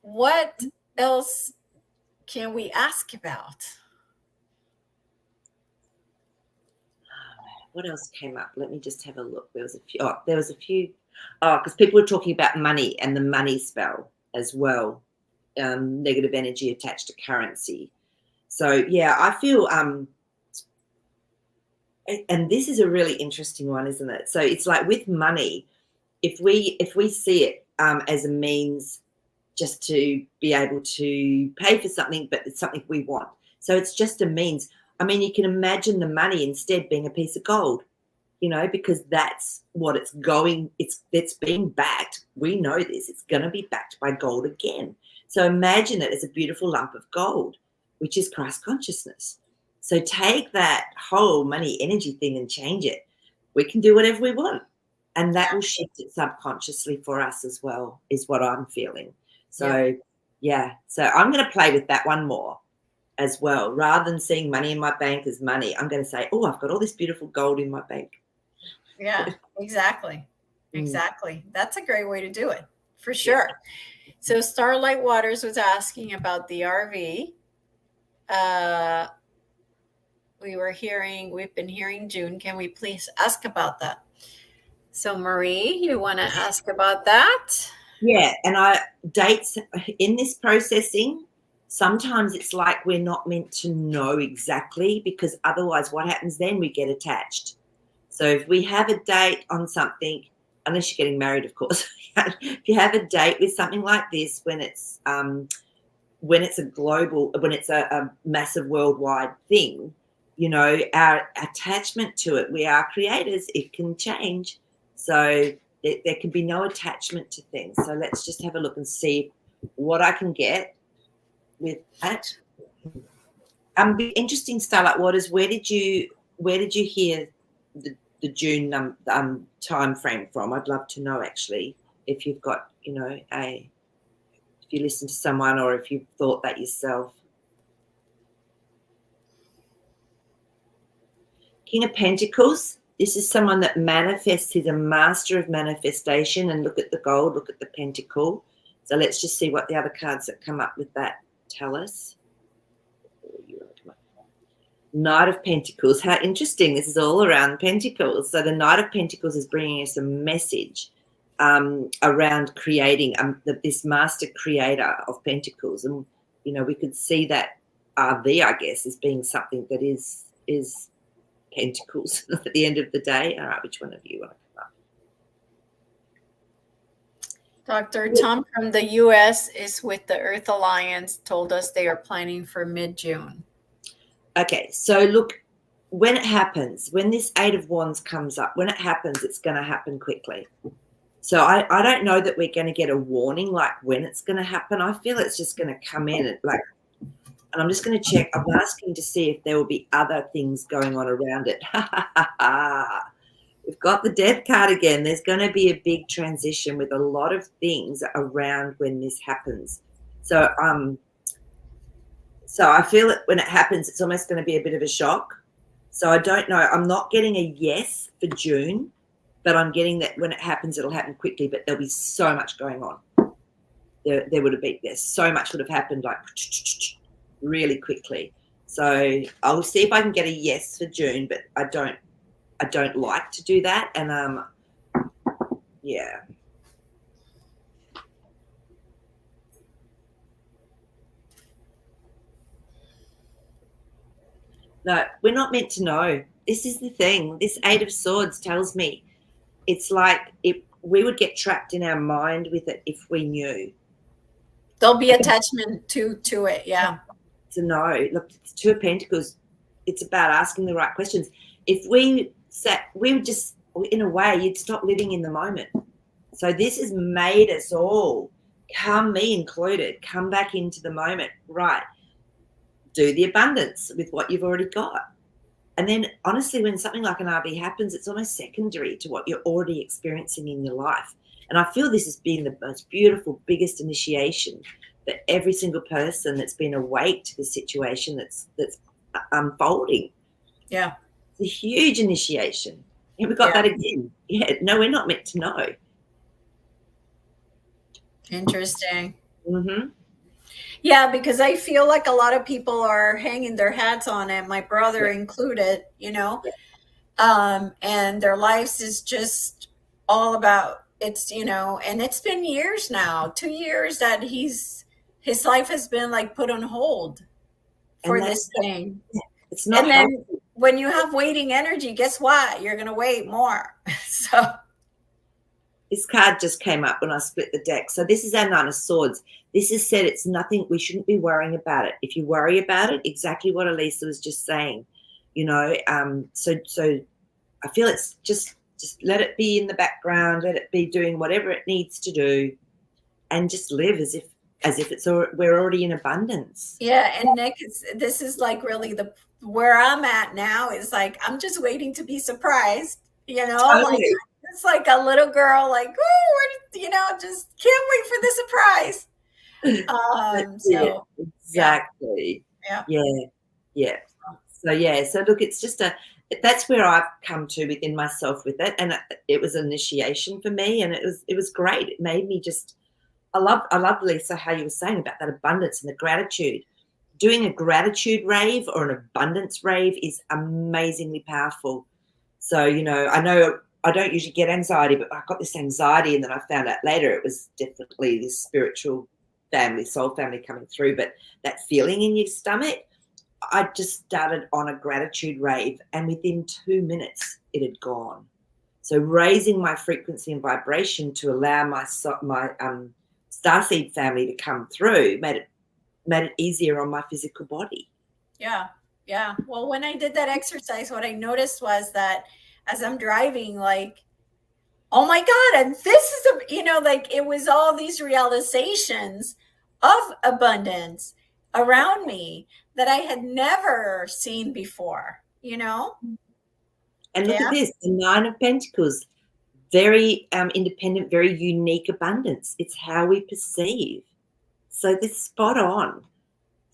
A: What else can we ask about?
B: What else came up? Let me just have a look. There was a few. Oh, because people were talking about money and the money spell as well. Negative energy attached to currency. So yeah, I feel and this is a really interesting one, isn't it? So it's like with money, if we see it as a means just to be able to pay for something, but it's something we want. So it's just a means. I mean, you can imagine the money instead being a piece of gold, because that's what it's being backed. We know this. It's going to be backed by gold again. So imagine it as a beautiful lump of gold, which is Christ consciousness. So take that whole money energy thing and change it. We can do whatever we want. And that will shift it subconsciously for us as well, is what I'm feeling. So, yeah. So I'm going to play with that one more as well. Rather than seeing money in my bank as money, I'm going to say, oh, I've got all this beautiful gold in my bank.
A: Yeah, exactly. Exactly. That's a great way to do it, for sure. So Starlight Waters was asking about the RV. We've been hearing June. Can we please ask about that? So Maree, you want to ask about that?
B: Yeah, and dates in this processing, sometimes it's like we're not meant to know exactly, because otherwise what happens then? We get attached. So if we have a date on something, unless you're getting married, of course, if you have a date with something like this, when it's a massive worldwide thing, our attachment to it, we are creators, it can change. So there can be no attachment to things. So let's just have a look and see what I can get with that. Be interesting, Starlight Waters. Where did you hear the June time frame from? I'd love to know, actually, if you've got if you listen to someone or if you've thought that yourself. King of Pentacles. This is someone that manifests. He's a master of manifestation. And look at the gold, look at the pentacle. So let's just see what the other cards that come up with that tell us. Knight of Pentacles. How interesting. This is all around Pentacles. So the Knight of Pentacles is bringing us a message around creating this master creator of Pentacles. And, we could see that RV, I guess, as being something that is Pentacles at the end of the day. All right, which one of you want to come up?
A: Dr. Tom from the US is with the Earth Alliance, told us they are planning for mid-June.
B: Okay, so look, when it happens, when this Eight of Wands comes up, when it happens, it's going to happen quickly. So I don't know that we're going to get a warning like when it's going to happen. I feel it's just going to come in and I'm just going to check. I'm asking to see if there will be other things going on around it. We've got the Death card again. There's going to be a big transition with a lot of things around when this happens. So I feel that when it happens, it's almost going to be a bit of a shock. So I don't know. I'm not getting a yes for June, but I'm getting that when it happens, it'll happen quickly, but there'll be so much going on. There's so much would have happened like really quickly. So I'll see if I can get a yes for June, but I don't like to do that. And yeah. No, we're not meant to know. This is the thing. This Eight of Swords tells me it's like we would get trapped in our mind with it if we knew.
A: There'll be attachment to it, yeah.
B: To know. Look, it's Two of Pentacles. It's about asking the right questions. If we would just, in a way, you'd stop living in the moment. So this has made us all come, me included, come back into the moment, right? Do the abundance with what you've already got. And then honestly, when something like an RB happens, it's almost secondary to what you're already experiencing in your life. And I feel this has been the most beautiful, biggest initiation for every single person that's been awake to the situation that's unfolding.
A: Yeah.
B: It's a huge initiation. And we got
A: Yeah.
B: that again. Yeah, no, we're not meant to know.
A: Interesting.
B: Mm-hmm.
A: Yeah, because I feel like a lot of people are hanging their hats on it, my brother
B: Yeah,
A: included, you know,
B: yeah.
A: and their lives is just all about it's, you know, and it's been years now, 2 years that his life has been like put on hold
B: And
A: for
B: that's
A: this thing.
B: it's not
A: And
B: healthy.
A: then when you have waiting energy, guess what? You're going to wait more. So,
B: This card just came up when I split the deck. So this is our Nine of Swords. This is said it's nothing, we shouldn't be worrying about it. If you worry about it, exactly what Elisa was just saying, you know, so I feel it's just let it be in the background, let it be doing whatever it needs to do, and just live as if we're already in abundance.
A: yeah, and Nick, this is like really where I'm at now is like I'm just waiting to be surprised, you know, like
B: Totally.
A: it's like a little girl, like, oh, you know, just can't wait for the surprise.
B: That's it.
A: So yeah,
B: Exactly.
A: yeah,
B: Yeah. Yeah. So yeah, so look, it's just that's where I've come to within myself with it, and it was an initiation for me, and it was great. It made me just I love Lisa how you were saying about that abundance and the gratitude. Doing a gratitude rave or an abundance rave is amazingly powerful. So you know I don't usually get anxiety, but I got this anxiety, and then I found out later it was definitely this spiritual family, soul family coming through. But that feeling in your stomach, I just started on a gratitude rave, and within 2 minutes, it had gone. So raising my frequency and vibration to allow my starseed family to come through made it easier on my physical body.
A: yeah, yeah. Well, when I did that exercise, what I noticed was that as I'm driving, like, oh my God, and this is you know, like it was all these realizations of abundance around me that I had never seen before, you know?
B: And look at
A: Yeah.
B: this, the Nine of Pentacles, very independent, very unique abundance. It's how we perceive. So this spot on.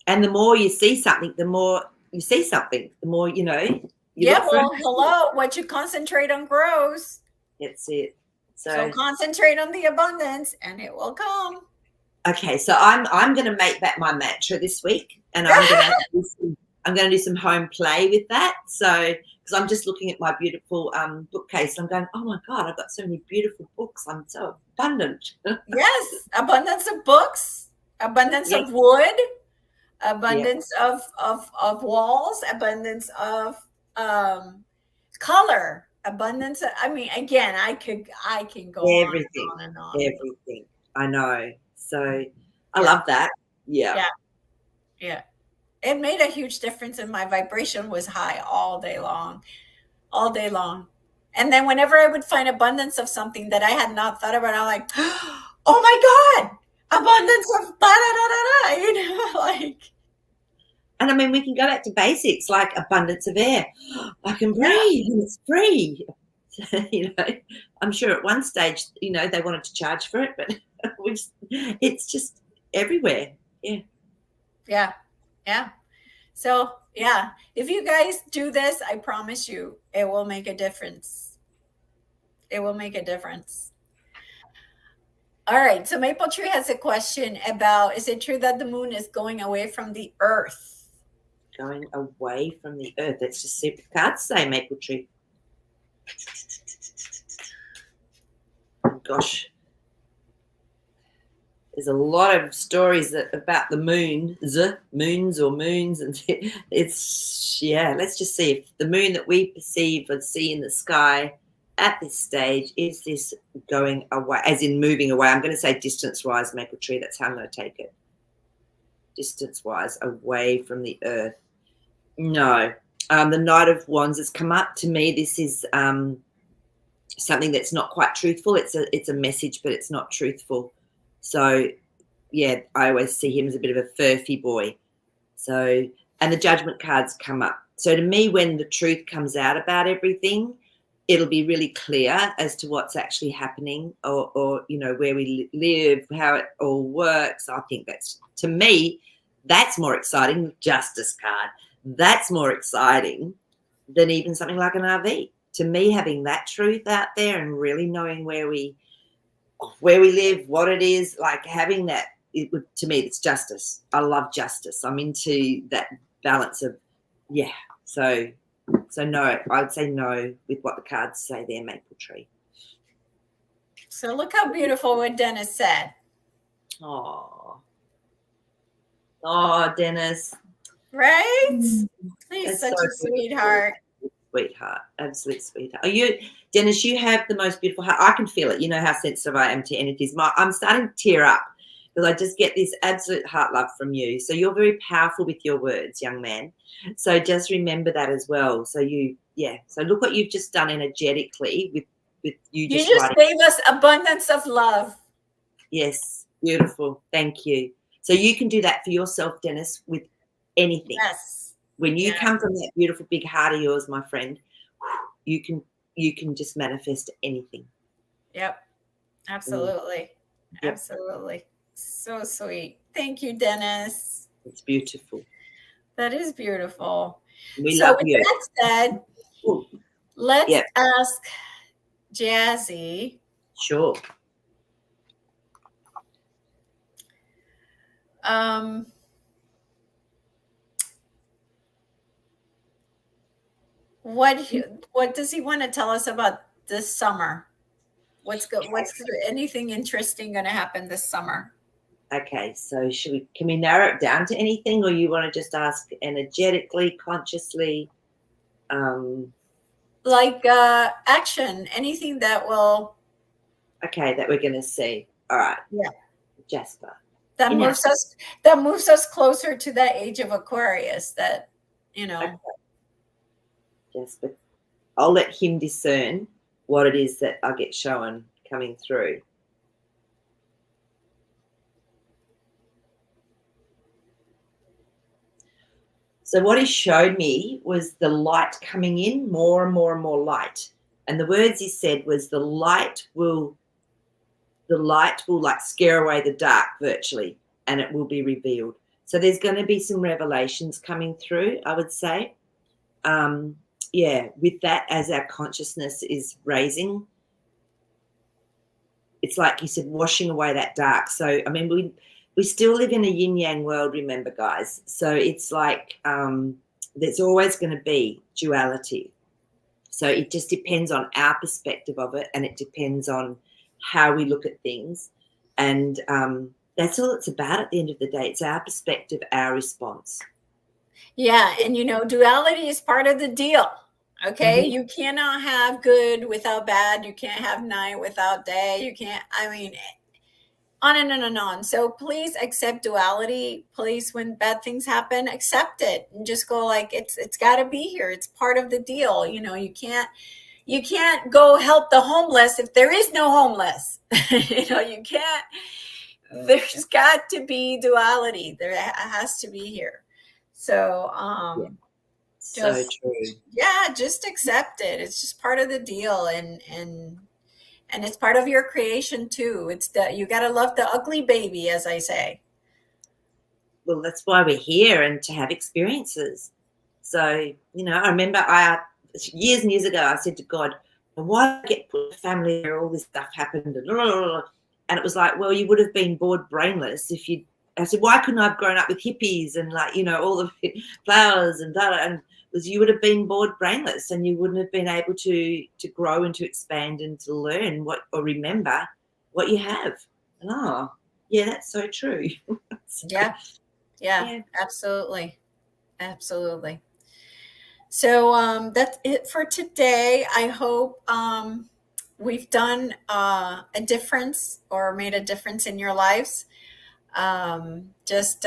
B: And the more you see something, the more you see something, the more, you know, you
A: Yeah.
B: look for it.
A: Well, hello. What you concentrate on grows.
B: That's it.
A: So
B: So
A: concentrate on the abundance and it will come.
B: okay, so I'm going to make that my mantra this week, and I'm going to do some home play with that. So because I'm just looking at my beautiful bookcase, I'm going, oh my God, I've got so many beautiful books. I'm so abundant.
A: Yes. Abundance of books, abundance
B: Yeah,
A: of wood,
B: yeah,
A: abundance of walls, abundance of um color, abundance of, I mean, again, I can go on and
B: everything,
A: on and on.
B: everything. I know. So I
A: Yeah.
B: love that. Yeah.
A: Yeah. Yeah. It made a huge difference, and my vibration was high all day long, all day long. And then whenever I would find abundance of something that I had not thought about, I'm like, oh my God, abundance of da da da da da, you know, like,
B: And I mean, we can go back to basics like abundance of air. I can
A: yeah,
B: breathe and it's free. You know, I'm sure at one stage, you know, they wanted to charge for it, but it's just everywhere. Yeah.
A: yeah, yeah. So, yeah, if you guys do this, I promise you, it will make a difference. It will make a difference. All right. So, Maple Tree has a question about, is it true that the moon is going away from the earth?
B: Going away from the earth. Let's just see what the cards say, Maple Tree. Oh, gosh. There's a lot of stories about the moons, and it's, yeah, let's just see if the moon that we perceive and see in the sky at this stage, is this going away, as in moving away? I'm going to say distance-wise, Maple Tree, that's how I'm going to take it. Distance-wise, away from the earth. No. The Knight of Wands has come up. To me, this is something that's not quite truthful. It's a message, but it's not truthful. So yeah, I always see him as a bit of a furphy boy. So, and the judgment cards come up. So to me, when the truth comes out about everything, it'll be really clear as to what's actually happening, or you know, where we live, how it all works. I think that's, to me, that's more exciting. The justice card. That's more exciting than even something like an RV. To me, having that truth out there and really knowing where we live, what it is, like having that, it would, to me, it's justice. I love justice. I'm into that balance of, yeah. So no, I would say no with what the cards say there, maple tree.
A: So look how beautiful what Dennis said.
B: Oh, Dennis.
A: Right? He's such
B: so
A: a sweetheart.
B: Sweetheart, absolute sweetheart. Are you, Dennis? You have the most beautiful heart. I can feel it. You know how sensitive I am to energies. I'm starting to tear up because I just get this absolute heart love from you. So you're very powerful with your words, young man. So just remember that as well. So So look what you've just done energetically with you just writing.
A: Gave us abundance of love.
B: Yes, beautiful. Thank you. So you can do that for yourself, Dennis, with anything.
A: Yes.
B: When you come from that beautiful big heart of yours, my friend, you can just manifest anything.
A: Yep. Absolutely.
B: Yep.
A: Absolutely. So sweet. Thank you, Dennis.
B: It's beautiful.
A: That is beautiful.
B: We love you.
A: With that said, let's ask Jazzy.
B: Sure.
A: What does he want to tell us about this summer? What's anything interesting going to happen this summer?
B: Okay, so can we narrow it down to anything, or you want to just ask energetically, consciously?
A: Like action, anything that will.
B: Okay, that we're going to see. All right.
A: Yeah.
B: Jasper.
A: That moves us closer to that age of Aquarius that, you know.
B: Okay. Jasper. I'll let him discern what it is that I get shown coming through. So what he showed me was the light coming in, more and more and more light. And the words he said was the light will like scare away the dark virtually, and it will be revealed. So there's going to be some revelations coming through, I would say. With that, as our consciousness is raising, it's like you said, washing away that dark. So, I mean, we still live in a yin-yang world, remember, guys. So it's like there's always going to be duality. So it just depends on our perspective of it, and it depends on how we look at things. And that's all it's about at the end of the day. It's our perspective, our response.
A: Yeah, and duality is part of the deal. Okay, you cannot have good without bad. You can't have night without day. You can't, on and on and on. So please accept duality. Please, when bad things happen, accept it and just go like, it's got to be here. It's part of the deal. You can't go help the homeless if there is no homeless. You can't. There's got to be duality. There has to be here. So,
B: so true.
A: Yeah, just accept it. It's just part of the deal, and it's part of your creation too. It's that you got to love the ugly baby, as I say.
B: Well, that's why we're here, and to have experiences. So, I remember years and years ago, I said to God, why did I get put in a family where all this stuff happened? And it was like, well, you would have been bored brainless if you. I said, why couldn't I have grown up with hippies and all the flowers and you would have been bored brainless, and you wouldn't have been able to grow and to expand and to learn or remember what you have. And that's so true.
A: Yeah, absolutely. So that's it for today. I hope we've done a difference or made a difference in your lives. Just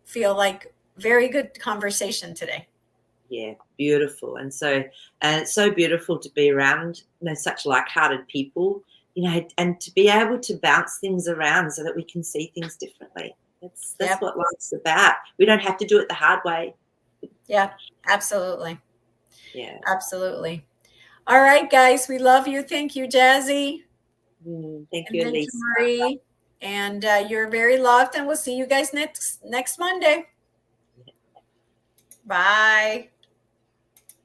A: feel like very good conversation today.
B: Yeah, beautiful. And it's so beautiful to be around such like-hearted people, and to be able to bounce things around so that we can see things differently. That's
A: Yep.
B: what life's about. We don't have to do it the hard way.
A: Yeah, absolutely.
B: Yeah.
A: Absolutely. All right, guys, we love you. Thank you, Jazzy.
B: Thank
A: And
B: you,
A: thank you,
B: Elisa.
A: Maree. And you're very loved, and we'll see you guys next Monday. Bye.